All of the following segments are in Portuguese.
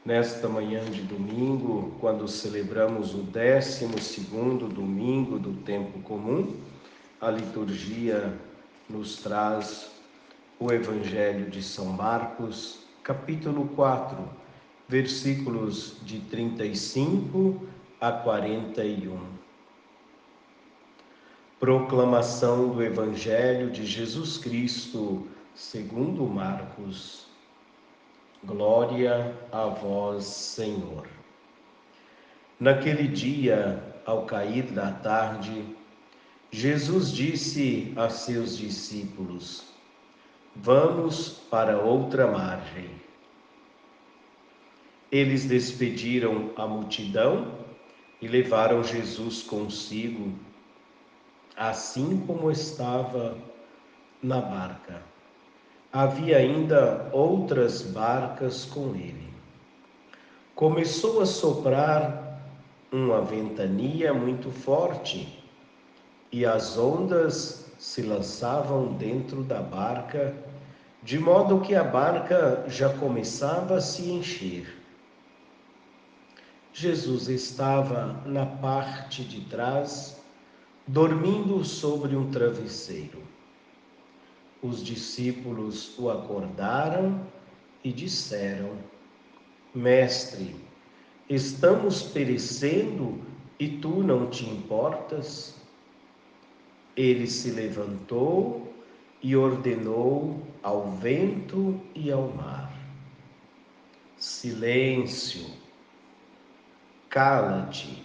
Nesta manhã de domingo, quando celebramos o 12º domingo do tempo comum, a liturgia nos traz o Evangelho de São Marcos, capítulo 4, versículos de 35 a 41. Proclamação do Evangelho de Jesus Cristo, segundo Marcos. Glória a vós, Senhor. Naquele dia, ao cair da tarde, Jesus disse a seus discípulos: Vamos para outra margem. Eles despediram a multidão e levaram Jesus consigo, assim como estava na barca. Havia ainda outras barcas com ele. Começou a soprar uma ventania muito forte e as ondas se lançavam dentro da barca, de modo que a barca já começava a se encher. Jesus estava na parte de trás, dormindo sobre um travesseiro. Os discípulos o acordaram e disseram: Mestre, estamos perecendo e tu não te importas? Ele se levantou e ordenou ao vento e ao mar: Silêncio, cala-te.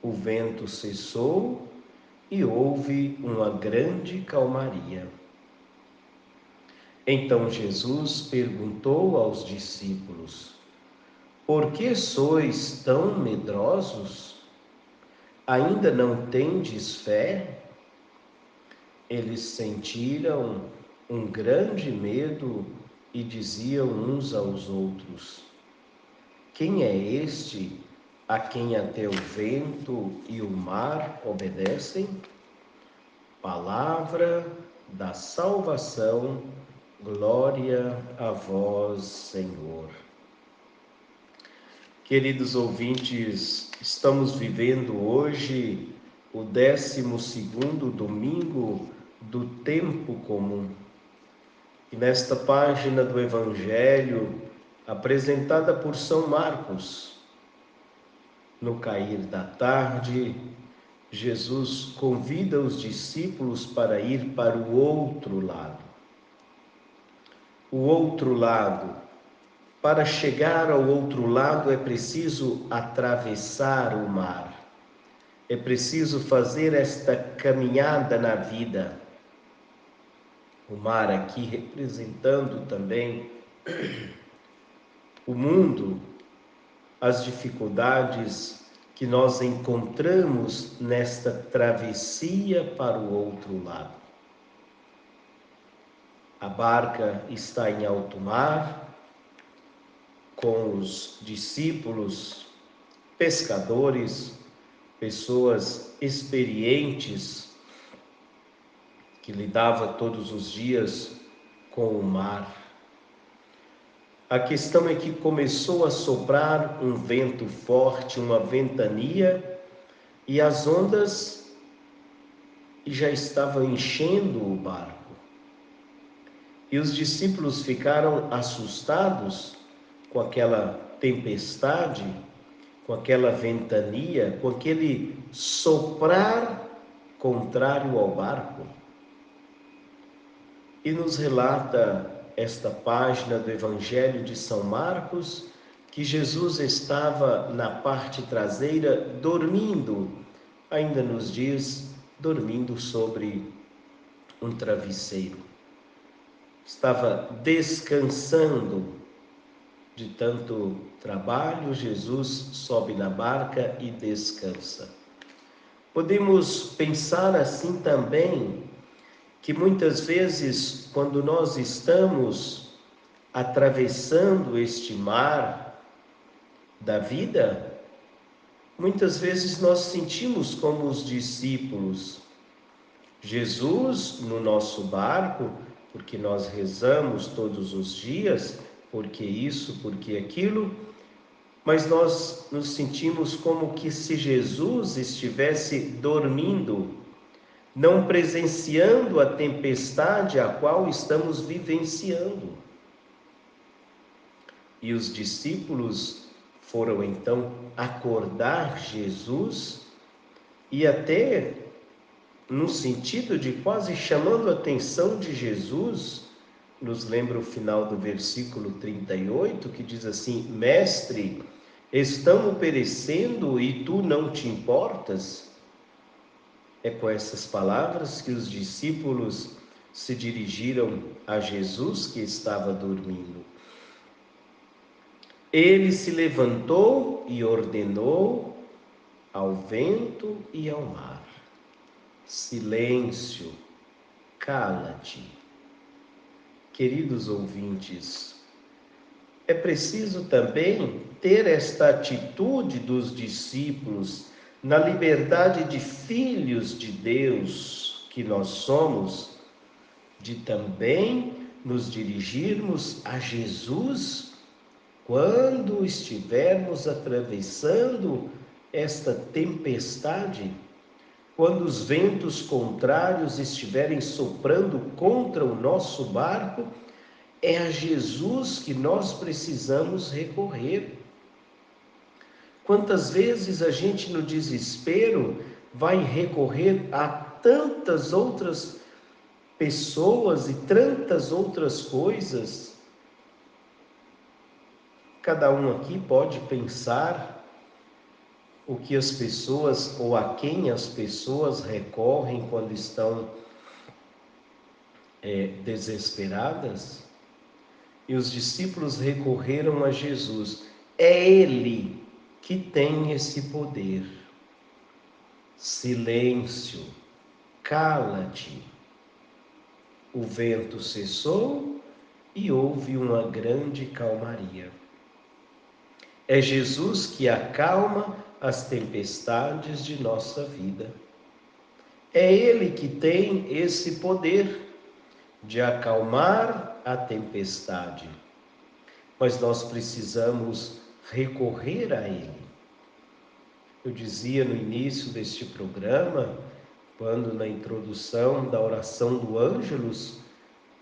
O vento cessou e houve uma grande calmaria. Então Jesus perguntou aos discípulos: Por que sois tão medrosos? Ainda não tendes fé? Eles sentiram um grande medo e diziam uns aos outros: Quem é este a quem até o vento e o mar obedecem? Palavra da salvação, glória a vós, Senhor. Queridos ouvintes, estamos vivendo hoje o 12º domingo do tempo comum. E nesta página do Evangelho, apresentada por São Marcos, no cair da tarde, Jesus convida os discípulos para ir para o outro lado. O outro lado. Para chegar ao outro lado é preciso atravessar o mar. É preciso fazer esta caminhada na vida. O mar aqui representando também o mundo, as dificuldades que nós encontramos nesta travessia para o outro lado. A barca está em alto mar, com os discípulos, pescadores, pessoas experientes que lidava todos os dias com o mar. A questão é que começou a soprar um vento forte, uma ventania, e as ondas já estavam enchendo o barco. E os discípulos ficaram assustados com aquela tempestade, com aquela ventania, com aquele soprar contrário ao barco. E nos relata esta página do Evangelho de São Marcos que Jesus estava na parte traseira dormindo, ainda nos diz, dormindo sobre um travesseiro. Estava descansando de tanto trabalho. Jesus sobe na barca e descansa. Podemos pensar assim também, que muitas vezes, quando nós estamos atravessando este mar da vida, muitas vezes nós sentimos como os discípulos, Jesus no nosso barco, porque nós rezamos todos os dias, por que isso, por que aquilo, mas nós nos sentimos como que se Jesus estivesse dormindo, não presenciando a tempestade a qual estamos vivenciando. E os discípulos foram então acordar Jesus e até no sentido de quase chamando a atenção de Jesus, nos lembra o final do versículo 38, que diz assim: Mestre, estamos perecendo e tu não te importas? É com essas palavras que os discípulos se dirigiram a Jesus, que estava dormindo. Ele se levantou e ordenou ao vento e ao mar: silêncio, cala-te. Queridos ouvintes, é preciso também ter esta atitude dos discípulos na liberdade de filhos de Deus que nós somos, de também nos dirigirmos a Jesus quando estivermos atravessando esta tempestade, quando os ventos contrários estiverem soprando contra o nosso barco, é a Jesus que nós precisamos recorrer. Quantas vezes a gente, no desespero, vai recorrer a tantas outras pessoas e tantas outras coisas? Cada um aqui pode pensar o que as pessoas ou a quem as pessoas recorrem quando estão desesperadas. E os discípulos recorreram a Jesus. É Ele que tem esse poder. Silêncio, cala-te. O vento cessou e houve uma grande calmaria. É Jesus que acalma as tempestades de nossa vida. É Ele que tem esse poder de acalmar a tempestade. Mas nós precisamos recorrer a Ele. Eu dizia no início deste programa, quando na introdução da oração do Ângelus,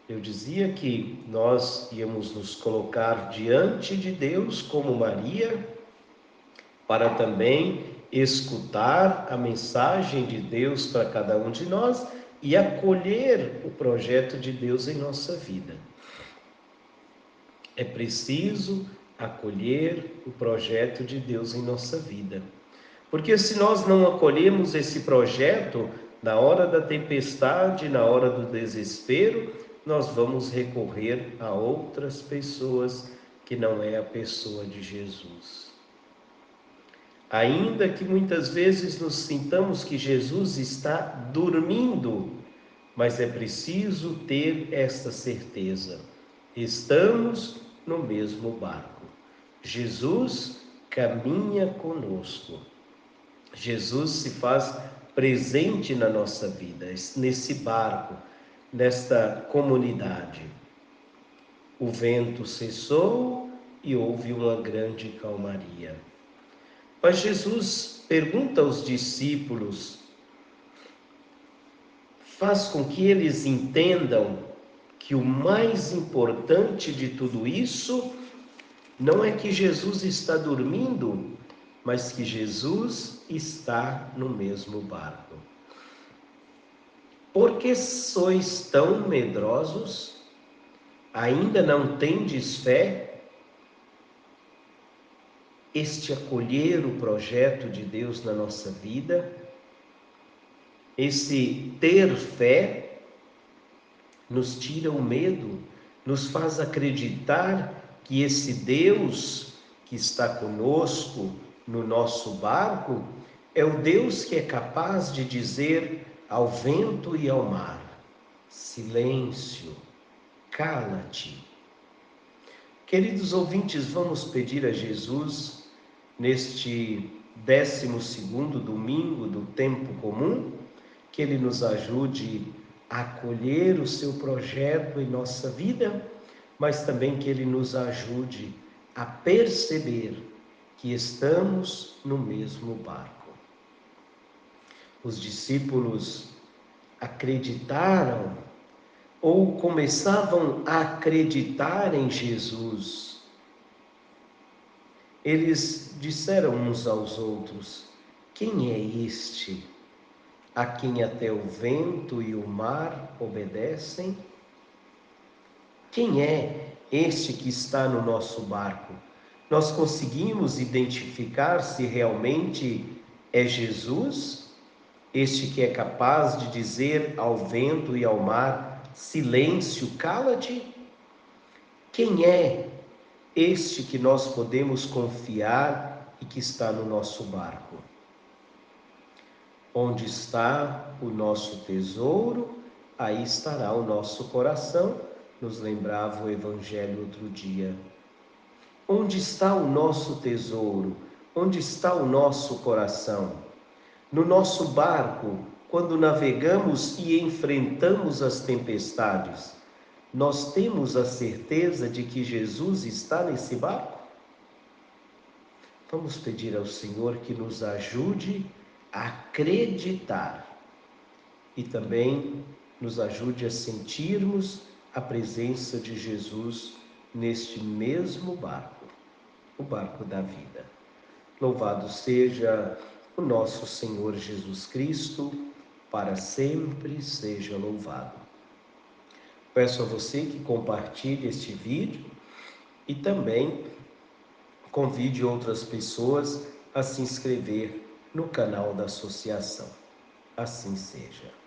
eu dizia que nós íamos nos colocar diante de Deus como Maria, para também escutar a mensagem de Deus para cada um de nós e acolher o projeto de Deus em nossa vida. É preciso acolher o projeto de Deus em nossa vida. Porque se nós não acolhemos esse projeto, na hora da tempestade, na hora do desespero, nós vamos recorrer a outras pessoas que não é a pessoa de Jesus. Ainda que muitas vezes nos sintamos que Jesus está dormindo, mas é preciso ter esta certeza: estamos no mesmo barco. Jesus caminha conosco. Jesus se faz presente na nossa vida, nesse barco, nesta comunidade. O vento cessou e houve uma grande calmaria. Mas Jesus pergunta aos discípulos, faz com que eles entendam que o mais importante de tudo isso não é que Jesus está dormindo, mas que Jesus está no mesmo barco. Por que sois tão medrosos? Ainda não tendes fé? Este acolher o projeto de Deus na nossa vida, esse ter fé, nos tira o medo, nos faz acreditar que esse Deus que está conosco no nosso barco é o Deus que é capaz de dizer ao vento e ao mar: silêncio, cala-te. Queridos ouvintes, vamos pedir a Jesus, neste 12º domingo do tempo comum, que Ele nos ajude a acolher o seu projeto em nossa vida, mas também que Ele nos ajude a perceber que estamos no mesmo barco. Os discípulos acreditaram ou começavam a acreditar em Jesus. Eles disseram uns aos outros: quem é este a quem até o vento e o mar obedecem? Quem é este que está no nosso barco? Nós conseguimos identificar se realmente é Jesus, este que é capaz de dizer ao vento e ao mar: silêncio, cala-te? Quem é este que nós podemos confiar e que está no nosso barco? Onde está o nosso tesouro, aí estará o nosso coração, nos lembrava o Evangelho outro dia. Onde está o nosso tesouro? Onde está o nosso coração? No nosso barco, quando navegamos e enfrentamos as tempestades, nós temos a certeza de que Jesus está nesse barco? Vamos pedir ao Senhor que nos ajude a acreditar e também nos ajude a sentirmos a presença de Jesus neste mesmo barco, o barco da vida. Louvado seja o nosso Senhor Jesus Cristo, para sempre seja louvado. Peço a você que compartilhe este vídeo e também convide outras pessoas a se inscrever no canal da associação. Assim seja.